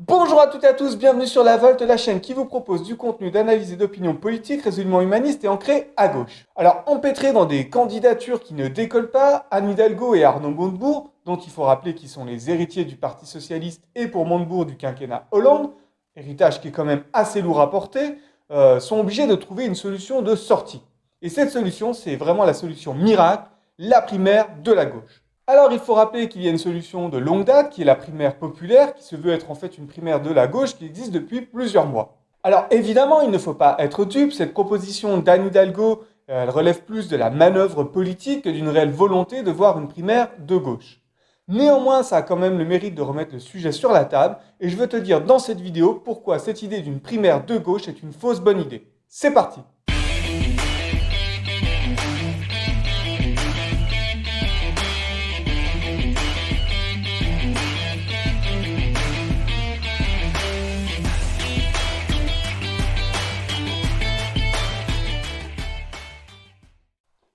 Bonjour à toutes et à tous, bienvenue sur La Volte, la chaîne qui vous propose du contenu d'analyse et d'opinion politique résolument humaniste et ancré à gauche. Alors, empêtrés dans des candidatures qui ne décollent pas, Anne Hidalgo et Arnaud Montebourg, dont il faut rappeler qu'ils sont les héritiers du Parti Socialiste et pour Montebourg du quinquennat Hollande, héritage qui est quand même assez lourd à porter, sont obligés de trouver une solution de sortie. Et cette solution, c'est vraiment la solution miracle, la primaire de la gauche. Alors il faut rappeler qu'il y a une solution de longue date qui est la primaire populaire, qui se veut être en fait une primaire de la gauche qui existe depuis plusieurs mois. Alors évidemment, il ne faut pas être dupe, cette proposition d'Anne Hidalgo, elle relève plus de la manœuvre politique que d'une réelle volonté de voir une primaire de gauche. Néanmoins, ça a quand même le mérite de remettre le sujet sur la table, et je veux te dire dans cette vidéo pourquoi cette idée d'une primaire de gauche est une fausse bonne idée. C'est parti!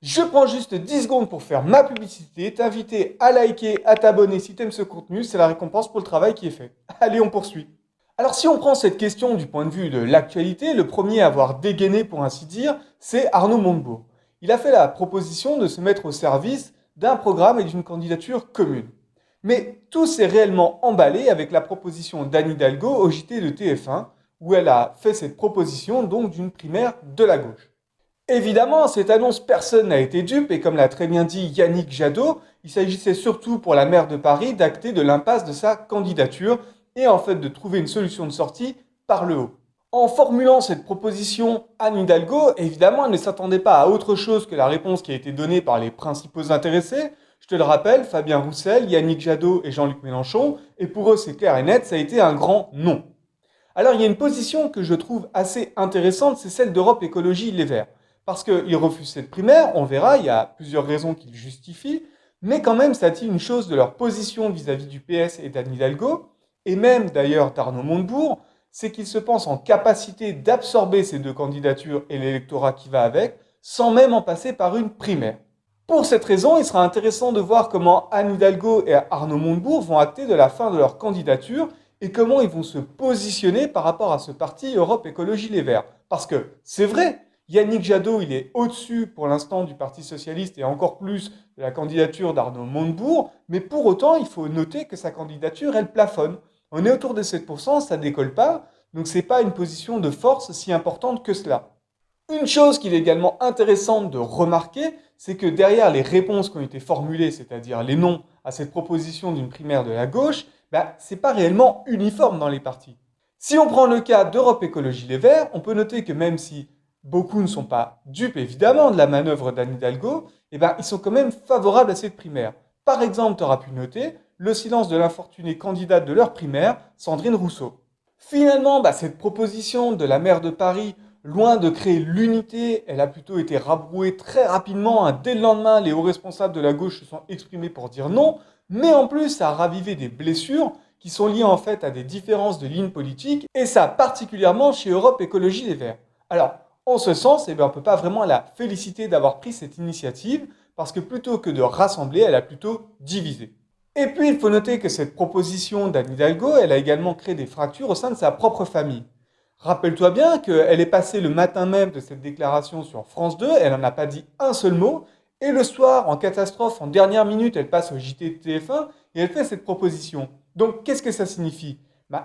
Je prends juste 10 secondes pour faire ma publicité, t'inviter à liker, à t'abonner si t'aimes ce contenu, c'est la récompense pour le travail qui est fait. Allez, on poursuit. Alors si on prend cette question du point de vue de l'actualité, le premier à avoir dégainé pour ainsi dire, c'est Arnaud Montebourg. Il a fait la proposition de se mettre au service d'un programme et d'une candidature commune. Mais tout s'est réellement emballé avec la proposition d'Anne Hidalgo au JT de TF1, où elle a fait cette proposition donc d'une primaire de la gauche. Évidemment, à cette annonce, personne n'a été dupe et comme l'a très bien dit Yannick Jadot, il s'agissait surtout pour la maire de Paris d'acter de l'impasse de sa candidature et en fait de trouver une solution de sortie par le haut. En formulant cette proposition, Anne Hidalgo, évidemment, elle ne s'attendait pas à autre chose que la réponse qui a été donnée par les principaux intéressés. Je te le rappelle, Fabien Roussel, Yannick Jadot et Jean-Luc Mélenchon, et pour eux c'est clair et net, ça a été un grand non. Alors il y a une position que je trouve assez intéressante, c'est celle d'Europe Écologie Les Verts. Parce qu'il refuse cette primaire, on verra, il y a plusieurs raisons qui le justifient, mais quand même ça dit une chose de leur position vis-à-vis du PS et d'Anne Hidalgo, et même d'ailleurs d'Arnaud Montebourg, c'est qu'ils se pensent en capacité d'absorber ces deux candidatures et l'électorat qui va avec, sans même en passer par une primaire. Pour cette raison, il sera intéressant de voir comment Anne Hidalgo et Arnaud Montebourg vont acter de la fin de leur candidature et comment ils vont se positionner par rapport à ce parti Europe Écologie Les Verts. Parce que c'est vrai, Yannick Jadot, il est au-dessus pour l'instant du Parti Socialiste et encore plus de la candidature d'Arnaud Montebourg, mais pour autant, il faut noter que sa candidature, elle plafonne. On est autour de 7%, ça décolle pas, donc c'est pas une position de force si importante que cela. Une chose qu'il est également intéressante de remarquer, c'est que derrière les réponses qui ont été formulées, c'est-à-dire les noms à cette proposition d'une primaire de la gauche, c'est pas réellement uniforme dans les partis. Si on prend le cas d'Europe Écologie Les Verts, on peut noter que même si beaucoup ne sont pas dupes évidemment de la manœuvre d'Anne Hidalgo, ils sont quand même favorables à cette primaire. Par exemple, tu auras pu noter le silence de l'infortunée candidate de leur primaire, Sandrine Rousseau. Finalement, cette proposition de la maire de Paris, loin de créer l'unité, elle a plutôt été rabrouée très rapidement. Dès le lendemain, les hauts responsables de la gauche se sont exprimés pour dire non, mais en plus, ça a ravivé des blessures qui sont liées en fait à des différences de lignes politiques, et ça particulièrement chez Europe Écologie Les Verts. Alors, en ce sens, on ne peut pas vraiment la féliciter d'avoir pris cette initiative, parce que plutôt que de rassembler, elle a plutôt divisé. Et puis, il faut noter que cette proposition d'Anne Hidalgo, elle a également créé des fractures au sein de sa propre famille. Rappelle-toi bien qu'elle est passée le matin même de cette déclaration sur France 2, elle n'en a pas dit un seul mot, et le soir, en catastrophe, en dernière minute, elle passe au JT de TF1 et elle fait cette proposition. Donc, qu'est-ce que ça signifie?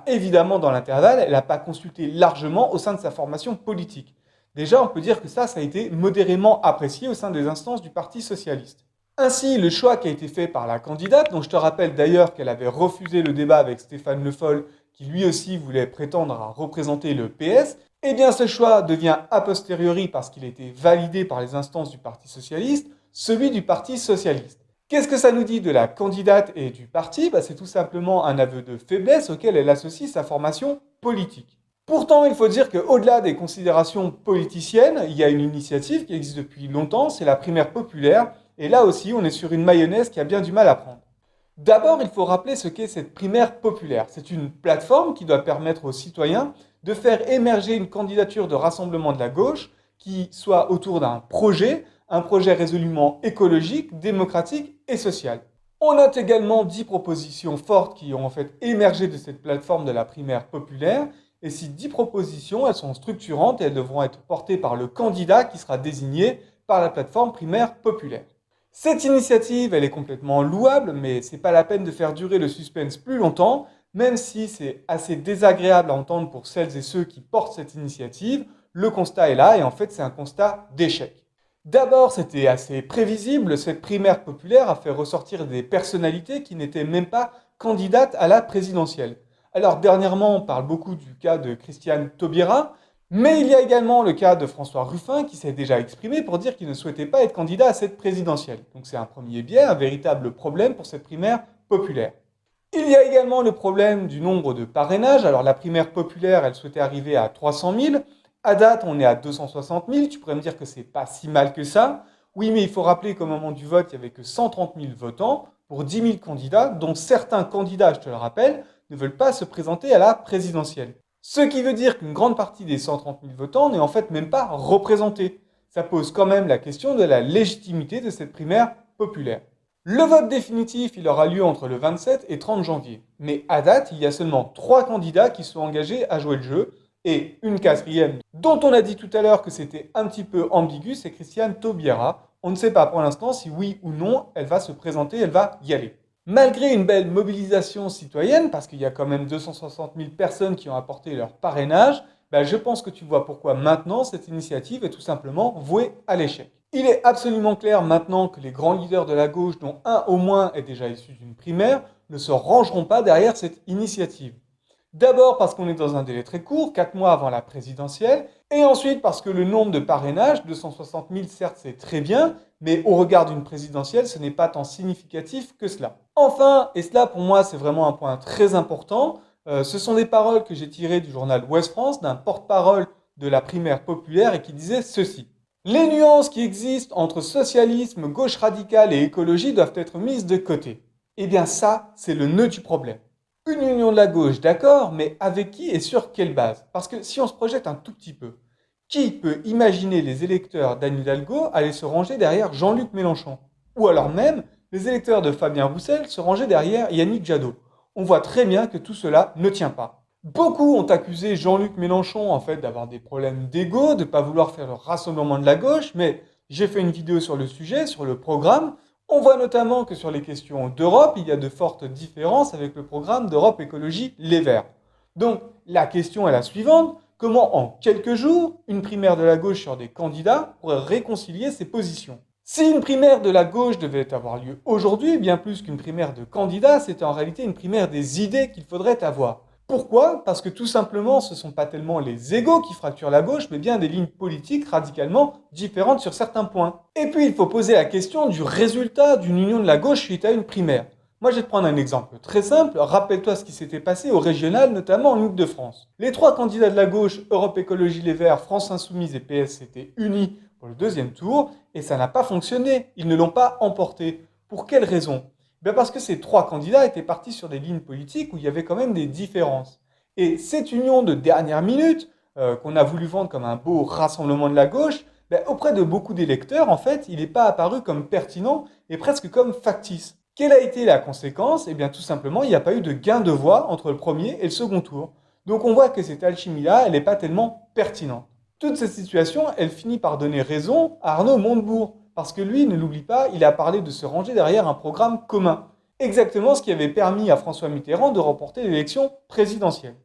Évidemment, dans l'intervalle, elle n'a pas consulté largement au sein de sa formation politique. Déjà, on peut dire que ça a été modérément apprécié au sein des instances du Parti Socialiste. Ainsi, le choix qui a été fait par la candidate, dont je te rappelle d'ailleurs qu'elle avait refusé le débat avec Stéphane Le Foll, qui lui aussi voulait prétendre à représenter le PS, eh bien ce choix devient a posteriori, parce qu'il a été validé par les instances du Parti Socialiste, celui du Parti Socialiste. Qu'est-ce que ça nous dit de la candidate et du parti? C'est tout simplement un aveu de faiblesse auquel elle associe sa formation politique. Pourtant, il faut dire qu'au-delà des considérations politiciennes, il y a une initiative qui existe depuis longtemps, c'est la primaire populaire, et là aussi, on est sur une mayonnaise qui a bien du mal à prendre. D'abord, il faut rappeler ce qu'est cette primaire populaire. C'est une plateforme qui doit permettre aux citoyens de faire émerger une candidature de rassemblement de la gauche qui soit autour d'un projet, un projet résolument écologique, démocratique et social. On note également 10 propositions fortes qui ont en fait émergé de cette plateforme de la primaire populaire. Et ces 10 propositions, elles sont structurantes et elles devront être portées par le candidat qui sera désigné par la plateforme primaire populaire. Cette initiative, elle est complètement louable, mais c'est pas la peine de faire durer le suspense plus longtemps, même si c'est assez désagréable à entendre pour celles et ceux qui portent cette initiative. Le constat est là et en fait c'est un constat d'échec. D'abord, c'était assez prévisible, cette primaire populaire a fait ressortir des personnalités qui n'étaient même pas candidates à la présidentielle. Alors dernièrement, on parle beaucoup du cas de Christiane Taubira, mais il y a également le cas de François Ruffin qui s'est déjà exprimé pour dire qu'il ne souhaitait pas être candidat à cette présidentielle. Donc c'est un premier biais, un véritable problème pour cette primaire populaire. Il y a également le problème du nombre de parrainages. Alors la primaire populaire, elle souhaitait arriver à 300 000. À date, on est à 260 000. Tu pourrais me dire que c'est pas si mal que ça. Oui, mais il faut rappeler qu'au moment du vote, il n'y avait que 130 000 votants pour 10 000 candidats, dont certains candidats, je te le rappelle, ne veulent pas se présenter à la présidentielle. Ce qui veut dire qu'une grande partie des 130 000 votants n'est en fait même pas représentée. Ça pose quand même la question de la légitimité de cette primaire populaire. Le vote définitif, il aura lieu entre le 27 et 30 janvier. Mais à date, il y a seulement 3 candidats qui sont engagés à jouer le jeu et une quatrième dont on a dit tout à l'heure que c'était un petit peu ambigu, c'est Christiane Taubira. On ne sait pas pour l'instant si oui ou non elle va se présenter, elle va y aller. Malgré une belle mobilisation citoyenne, parce qu'il y a quand même 260 000 personnes qui ont apporté leur parrainage, je pense que tu vois pourquoi maintenant cette initiative est tout simplement vouée à l'échec. Il est absolument clair maintenant que les grands leaders de la gauche, dont un au moins est déjà issu d'une primaire, ne se rangeront pas derrière cette initiative. D'abord parce qu'on est dans un délai très court, 4 mois avant la présidentielle, et ensuite parce que le nombre de parrainages, 260 000 certes c'est très bien, mais au regard d'une présidentielle, ce n'est pas tant significatif que cela. Enfin, et cela pour moi c'est vraiment un point très important, ce sont des paroles que j'ai tirées du journal Ouest France, d'un porte-parole de la primaire populaire et qui disait ceci. Les nuances qui existent entre socialisme, gauche radicale et écologie doivent être mises de côté. Eh bien ça, c'est le nœud du problème. Une union de la gauche, d'accord, mais avec qui et sur quelle base? Parce que si on se projette un tout petit peu, qui peut imaginer les électeurs d'Anne Hidalgo aller se ranger derrière Jean-Luc Mélenchon? Ou alors même les électeurs de Fabien Roussel se ranger derrière Yannick Jadot? On voit très bien que tout cela ne tient pas. Beaucoup ont accusé Jean-Luc Mélenchon en fait d'avoir des problèmes d'ego, de ne pas vouloir faire le rassemblement de la gauche, mais j'ai fait une vidéo sur le sujet, sur le programme. On voit notamment que sur les questions d'Europe, il y a de fortes différences avec le programme d'Europe Écologie Les Verts. Donc la question est la suivante, comment en quelques jours, une primaire de la gauche sur des candidats pourrait réconcilier ces positions? Si une primaire de la gauche devait avoir lieu aujourd'hui, bien plus qu'une primaire de candidats, c'est en réalité une primaire des idées qu'il faudrait avoir. Pourquoi? Parce que tout simplement, ce ne sont pas tellement les égos qui fracturent la gauche, mais bien des lignes politiques radicalement différentes sur certains points. Et puis, il faut poser la question du résultat d'une union de la gauche suite à une primaire. Moi, je vais te prendre un exemple très simple. Rappelle-toi ce qui s'était passé au régional, notamment en Ile-de-France. Les 3 candidats de la gauche, Europe Écologie Les Verts, France Insoumise et PS, s'étaient unis pour le 2e tour, et ça n'a pas fonctionné. Ils ne l'ont pas emporté. Pour quelle raison? Parce que ces 3 candidats étaient partis sur des lignes politiques où il y avait quand même des différences. Et cette union de dernière minute, qu'on a voulu vendre comme un beau rassemblement de la gauche, auprès de beaucoup d'électeurs, en fait, il n'est pas apparu comme pertinent et presque comme factice. Quelle a été la conséquence? Eh bien, tout simplement, il n'y a pas eu de gain de voix entre le premier et le second tour. Donc on voit que cette alchimie-là, elle n'est pas tellement pertinente. Toute cette situation, elle finit par donner raison à Arnaud Montebourg. Parce que lui, ne l'oublie pas, il a parlé de se ranger derrière un programme commun. Exactement ce qui avait permis à François Mitterrand de remporter l'élection présidentielle.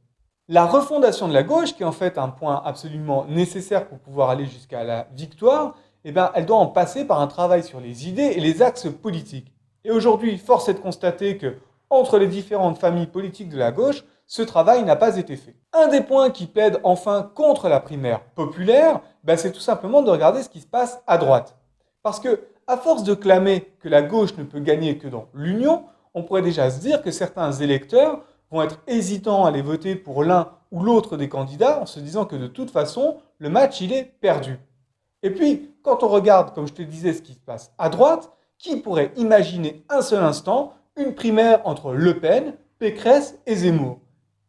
La refondation de la gauche, qui est en fait un point absolument nécessaire pour pouvoir aller jusqu'à la victoire, elle doit en passer par un travail sur les idées et les axes politiques. Et aujourd'hui, force est de constater que, entre les différentes familles politiques de la gauche, ce travail n'a pas été fait. Un des points qui plaide enfin contre la primaire populaire, c'est tout simplement de regarder ce qui se passe à droite. Parce que, à force de clamer que la gauche ne peut gagner que dans l'union, on pourrait déjà se dire que certains électeurs vont être hésitants à aller voter pour l'un ou l'autre des candidats en se disant que de toute façon, le match, il est perdu. Et puis, quand on regarde, comme je te disais, ce qui se passe à droite, qui pourrait imaginer un seul instant une primaire entre Le Pen, Pécresse et Zemmour?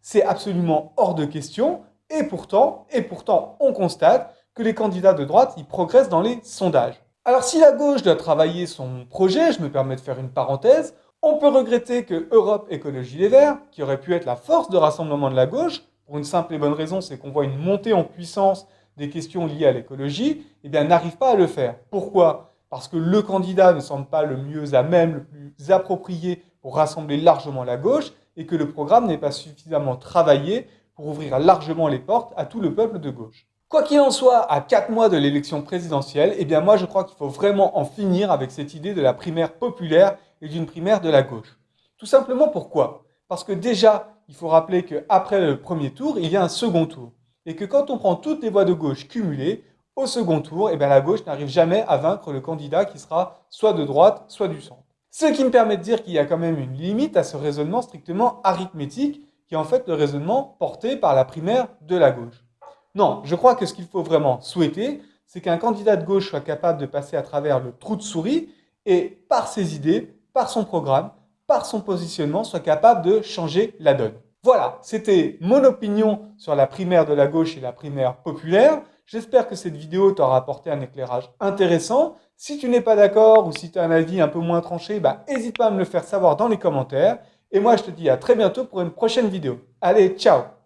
C'est absolument hors de question, et pourtant, on constate que les candidats de droite, ils progressent dans les sondages. Alors si la gauche doit travailler son projet, je me permets de faire une parenthèse, On peut regretter que Europe Écologie Les Verts, qui aurait pu être la force de rassemblement de la gauche, pour une simple et bonne raison, c'est qu'on voit une montée en puissance des questions liées à l'écologie, eh bien, n'arrive pas à le faire. Pourquoi? Parce que le candidat ne semble pas le mieux à même, le plus approprié pour rassembler largement la gauche, et que le programme n'est pas suffisamment travaillé pour ouvrir largement les portes à tout le peuple de gauche. Quoi qu'il en soit, à 4 mois de l'élection présidentielle, eh bien moi je crois qu'il faut vraiment en finir avec cette idée de la primaire populaire et d'une primaire de la gauche. Tout simplement pourquoi? Parce que déjà, il faut rappeler qu'après le premier tour, il y a un second tour. Et que quand on prend toutes les voix de gauche cumulées, au second tour, eh bien la gauche n'arrive jamais à vaincre le candidat qui sera soit de droite, soit du centre. Ce qui me permet de dire qu'il y a quand même une limite à ce raisonnement strictement arithmétique, qui est en fait le raisonnement porté par la primaire de la gauche. Non, je crois que ce qu'il faut vraiment souhaiter, c'est qu'un candidat de gauche soit capable de passer à travers le trou de souris et par ses idées, par son programme, par son positionnement, soit capable de changer la donne. Voilà, c'était mon opinion sur la primaire de la gauche et la primaire populaire. J'espère que cette vidéo t'aura apporté un éclairage intéressant. Si tu n'es pas d'accord ou si tu as un avis un peu moins tranché, n'hésite pas à me le faire savoir dans les commentaires. Et moi, je te dis à très bientôt pour une prochaine vidéo. Allez, ciao!